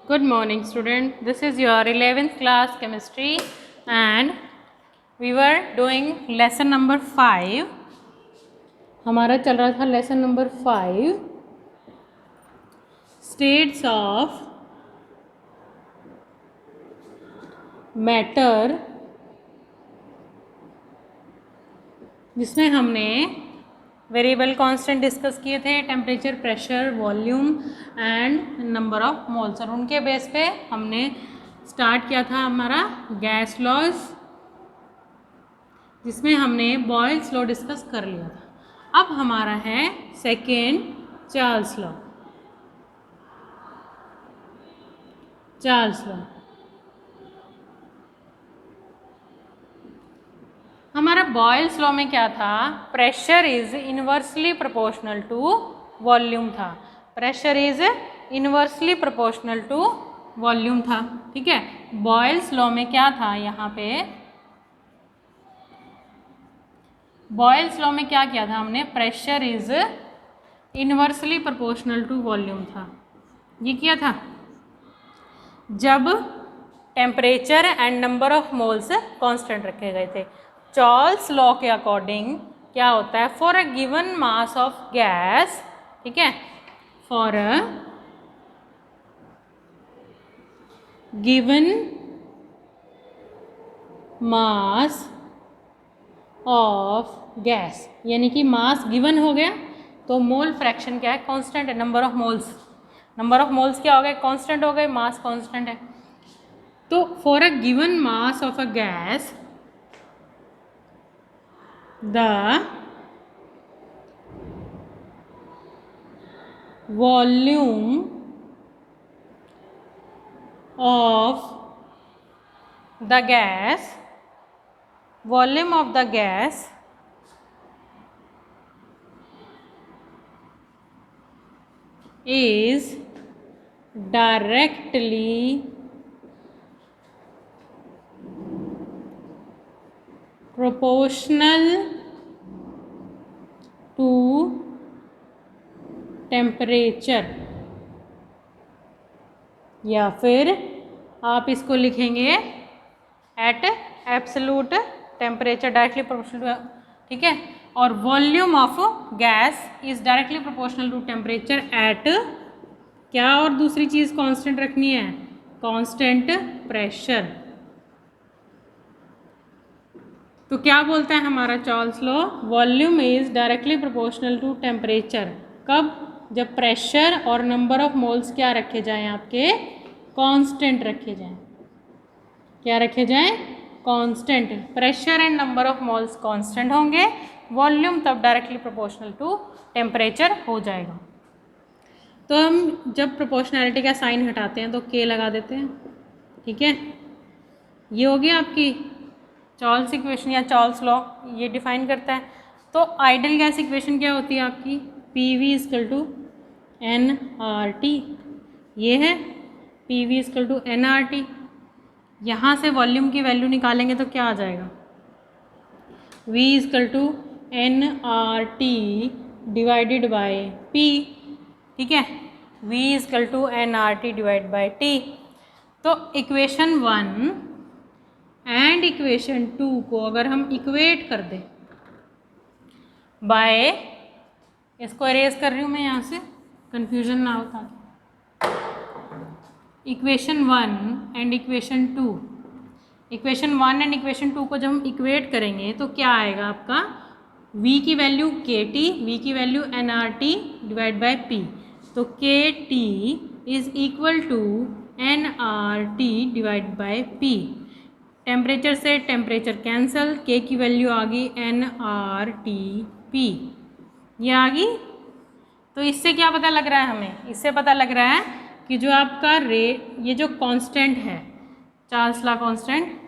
Good morning student. This is your 11th class chemistry and we were doing lesson number 5. हमारा चल रहा था lesson number 5 states of matter, जिसमें हमने variable constant discuss किए थे, temperature, pressure, volume and number of moles, और उनके बेस पे हमने स्टार्ट किया था हमारा गैस लॉज, जिसमें हमने बॉयल्स लॉ डिस्कस कर लिया था। अब हमारा है second Charles law. Charles law हमारा बॉयल्स लॉ में क्या था? Pressure is inversely proportional to volume था। Pressure is inversely proportional to volume था। ठीक है, बॉयल्स लॉ में क्या था? यहाँ पे बॉयल्स लॉ में क्या किया था हमने? Pressure is inversely proportional to volume था। ये किया था जब temperature and number of moles constant रखे गए थे। चार्ल्स लॉ के अकॉर्डिंग क्या होता है? For a given mass of gas, ठीक है, for a given mass of gas, यानी कि मास गिवन हो गया तो मोल फ्रैक्शन क्या है? कांस्टेंट है। Number of moles, number of moles क्या हो गए? कांस्टेंट हो गए, मास कांस्टेंट है। तो for a given mass of a gas the volume of the gas, volume of the gas is directly proportional to temperature, या फिर आप इसको लिखेंगे at absolute temperature, directly proportional to, ठीक है। और volume of gas is directly proportional to temperature at क्या, और दूसरी चीज़ कांस्टेंट रखनी है, कांस्टेंट प्रेशर। तो क्या बोलता है हमारा Charles law? Volume is directly proportional to temperature. कब? जब प्रेशर और नंबर ऑफ मोल्स क्या रखे जाएं? आपके कांस्टेंट रखे जाएं। क्या रखे जाएं? Constant. Pressure and number of moles constant होंगे, वॉल्यूम तब डायरेक्टली प्रोपोर्शनल टू टेम्परेचर हो जाएगा। तो हम जब प्रोपोर्शनैलिटी का साइन हटाते हैं तो के लगा देते हैं, ठीक है। ये हो गया आपकी चार्ल्स इक्वेशन या चार्ल्स लॉ, ये डिफाइन करता है। तो आइडियल गैस इक्वेशन क्या होती है आपकी? P V equal to N R T, ये है P V equal to N R T. यहाँ से वॉल्यूम की वैल्यू निकालेंगे तो क्या आ जाएगा? V equal to N R T divided by P, ठीक है। V equal to N R T divide by T. तो इक्वेशन 1 एंड इक्वेशन 2 को अगर हम इक्वेट कर दें बाय, इसको इरेज कर रही हूँ मैं यहाँ से, कंफ्यूजन ना होता। Equation 1 and equation 2, equation 1 and equation 2 को जब हम इक्वेट करेंगे तो क्या आएगा आपका? v की वैल्यू के टी, वी की value N R T divide by P. तो K T is equal to N R T divide by P. Temperature से टेम्परेचर कैंसल, के की वैल्यू आ गई एन आर टी पी, ये आ गई। तो इससे क्या पता लग रहा है हमें? इससे पता लग रहा है कि जो आपका ये जो कांस्टेंट है, चार्ल्स लॉ कांस्टेंट,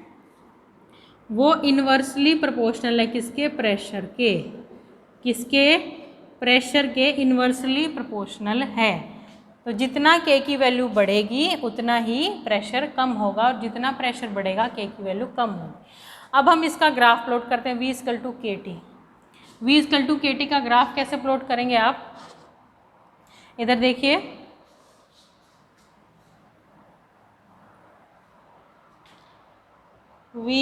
वो इन्वर्सली प्रोपोर्शनल है किसके? प्रेशर के। किसके? प्रेशर के इन्वर्सली प्रोपोर्शनल है। तो जितना के की वैल्यू बढ़ेगी उतना ही प्रेशर कम होगा, और जितना प्रेशर बढ़ेगा के की वैल्यू कम होगी। अब हम इसका ग्राफ प्लॉट करते हैं, V equal to K T. V equal to K T का ग्राफ कैसे प्लॉट करेंगे आप? इधर देखिए, V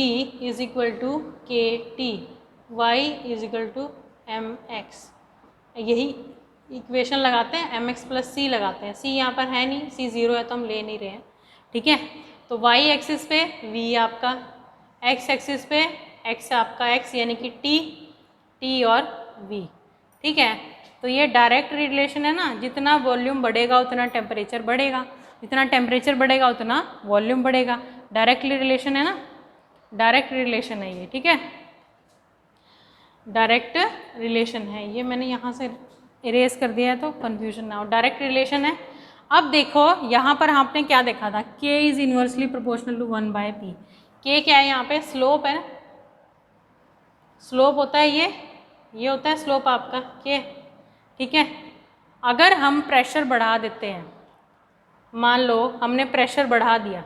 is equal to K T, y is equal to M X. यही इक्वेशन लगाते हैं, एम एक्स प्लस सी लगाते हैं। सी यहाँ पर है नहीं, सी ज़ीरो है तो हम ले नहीं रहे हैं, ठीक है। तो y एक्सिस पे v आपका, x एक्सिस पे x आपका x यानी कि t और v, ठीक है। तो ये डायरेक्ट रिलेशन है ना, जितना वॉल्यूम बढ़ेगा उतना टेम्परेचर बढ़ेगा, जितना टेम्परेचर बढ़ेगा उतना वॉल्यूम बढ़ेगा। डायरेक्टली रिलेशन है ना, डायरेक्ट रिलेशन है ये, ठीक है, डायरेक्ट रिलेशन है ये। मैंने यहाँ से इरेज कर दिया है तो कन्फ्यूजन ना हो, डायरेक्ट रिलेशन है। अब देखो यहाँ पर आपने क्या देखा था, k is inversely proportional to 1/p। k क्या है यहाँ पे, स्लोप है, स्लोप होता है ये होता है स्लोप आपका k, ठीक है। अगर हम प्रेशर बढ़ा देते हैं, मान लो हमने प्रेशर बढ़ा दिया,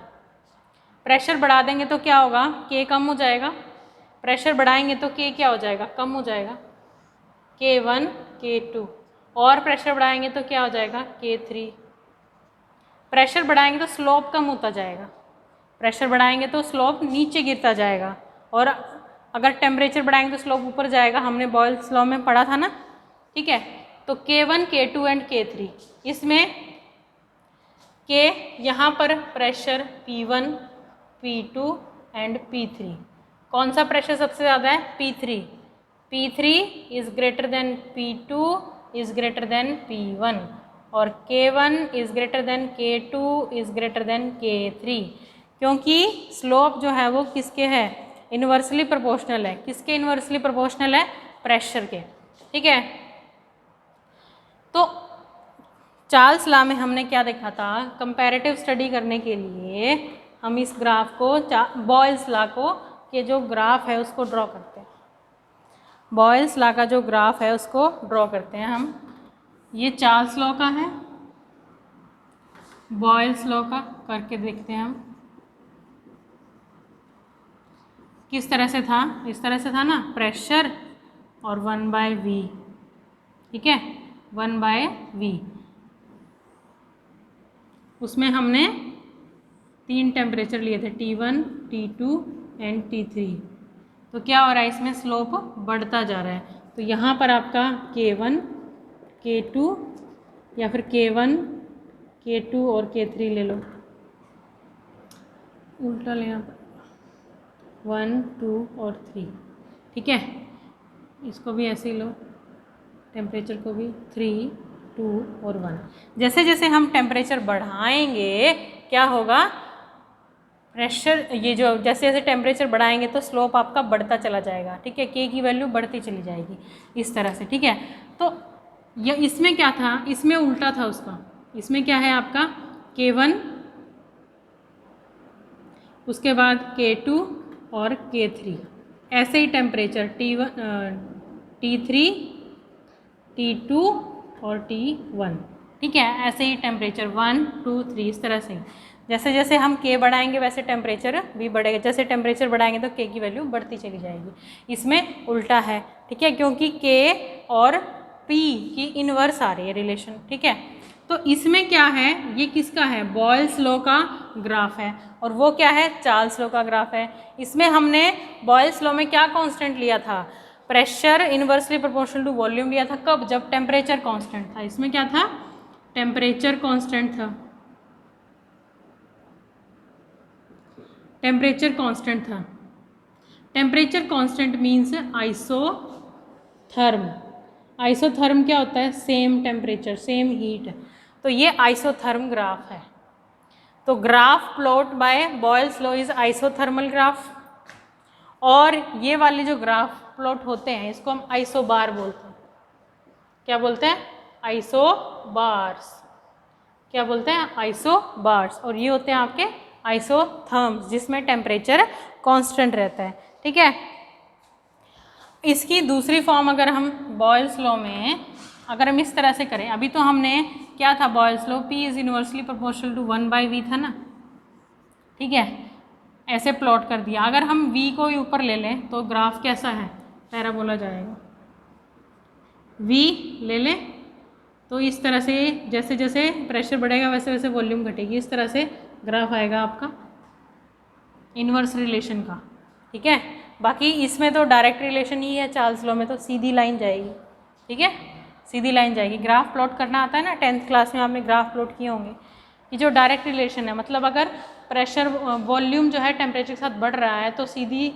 प्रेशर बढ़ा देंगे तो क्या होगा, k कम हो जाएगा। प्रेशर बढ़ाएंगे तो k क्या हो जाएगा, कम हो जाएगा, k1 k2। और प्रेशर बढ़ाएंगे तो क्या हो जाएगा, k3। प्रेशर बढ़ाएंगे तो स्लोप कम होता जाएगा, प्रेशर बढ़ाएंगे तो स्लोप नीचे गिरता जाएगा, और अगर टेम्परेचर बढ़ाएंगे तो स्लोप ऊपर जाएगा। हमने बॉयल्स लॉ में पढ़ा था ना, ठीक है। तो k1 k2 एंड k3, इसमें k यहाँ पर pressure p1 p2 and p3, कौन सा प्रेशर सबसे ज़्यादा है, p3। p3 is greater than p2 is greater than p1, और k1 is greater than k2 is greater than k3, क्योंकि स्लोप जो है वो किसके है, इन्वर्सली प्रोपोर्शनल है। किसके इन्वर्सली प्रोपोर्शनल है, प्रेशर के, ठीक है। तो चार्ल्स लॉ में हमने क्या देखा था, कंपैरेटिव स्टडी करने के लिए हम इस ग्राफ को, बॉयल्स लॉ को के जो ग्राफ है उसको ड्रॉ करते हैं, बॉयल्स लॉ का जो ग्राफ है उसको ड्रॉ करते हैं हम। ये चार्ल्स लॉ का है, बॉयल्स लॉ का करके देखते हैं हम किस तरह से था। इस तरह से था ना, प्रेशर और 1/v, ठीक है, 1/v। उसमें हमने 3 टेम्परेचर लिए थे, T1 T2 एंड T3। तो क्या हो रहा है, इसमें स्लोप बढ़ता जा रहा है। तो यहाँ पर आपका k1 k2 या फिर k1 k2 और k3 ले लो, उल्टा ले यहाँ पर 1 2 और 3, ठीक है। इसको भी ऐसे ही लो, टेम्परेचर को भी 3 2 और 1। जैसे जैसे हम टेम्परेचर बढ़ाएंगे क्या होगा, प्रेशर, ये जो जैसे जैसे टेम्परेचर बढ़ाएंगे तो स्लोप आपका बढ़ता चला जाएगा, ठीक है, k की वैल्यू बढ़ती चली जाएगी इस तरह से, ठीक है। तो ये इसमें क्या था, इसमें उल्टा था उसका, इसमें क्या है आपका k1, उसके बाद k2 और k3, ऐसे ही टेम्परेचर T1 T3 T2 और T1, ठीक है, ऐसे ही टेम्परेचर 1 2 3 इस तरह से। जैसे जैसे हम k बढ़ाएंगे वैसे टेम्परेचर भी बढ़ेगा, जैसे टेम्परेचर बढ़ाएंगे तो k की वैल्यू बढ़ती चली जाएगी। इसमें उल्टा है, ठीक है, क्योंकि k और p की इन्वर्स आ रही है रिलेशन, ठीक है। तो इसमें क्या है, ये किसका है, बॉयल्स लॉ का ग्राफ है, और वो क्या है, चार्ल्स लॉ का ग्राफ है। इसमें हमने बॉयल्स लॉ में क्या कांस्टेंट लिया था, pressure inversely proportional to volume लिया था। कब, जब टेम्परेचर कांस्टेंट था। इसमें क्या था, टेम्परेचर कांस्टेंट था, टेम्परेचर कांस्टेंट था। Temperature constant means isotherm. Isotherm क्या होता है, सेम टेम्परेचर सेम हीट। तो ये आइसोथर्म ग्राफ है। तो graph plot bye Boyle's law is isothermal graph, और ये वाले जो ग्राफ प्लॉट होते हैं इसको हम आइसोबार बोलते हैं। क्या बोलते हैं, आइसोबार्स। क्या बोलते हैं, आइसोबार्स। और ये होते हैं आपके आइसोथर्म्स, जिसमें टेम्परेचर कांस्टेंट रहता है, ठीक है। इसकी दूसरी फॉर्म अगर हम बॉयल्स लॉ में अगर हम इस तरह से करें, अभी तो हमने क्या था Boyle's law, P is inversely proportional to 1/v था ना, ठीक है, ऐसे प्लॉट कर दिया। अगर हम v को ऊपर ले लें तो ग्राफ कैसा है, पैराबोला जाएगा। v ले लें तो इस तरह से, जैसे जैसे प्रेशर बढ़ेगा वैसे वैसे वॉल्यूम घटेगी, इस तरह से ग्राफ आएगा आपका इन्वर्स रिलेशन का, ठीक है। बाकी इसमें तो डायरेक्ट रिलेशन ही है, चार्ल्स लॉ में तो सीधी लाइन जाएगी, ठीक है, सीधी लाइन जाएगी। ग्राफ प्लॉट करना आता है ना, 10th क्लास में आपने ग्राफ प्लॉट किए होंगे कि जो डायरेक्ट रिलेशन है, मतलब अगर प्रेशर वॉल्यूम जो है टेम्परेचर के साथ बढ़ रहा है तो सीधी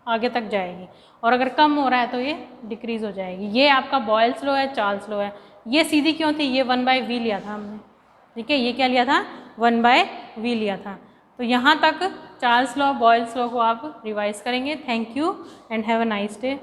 आगे तक जाएगी, और अगर कम हो रहा है तो ये डिक्रीज़ हो जाएगी। ये आपका बॉयल्स लॉ है, चार्ल्स लॉ है। ये सीधी क्यों थी? ये 1/v लिया था हमने, ठीक है, ये क्या लिया था? 1/v लिया था। तो यहाँ तक चार्ल्स लॉ, बॉयल्स लॉ को आप रिवाइज करेंगे। Thank you and have a nice day.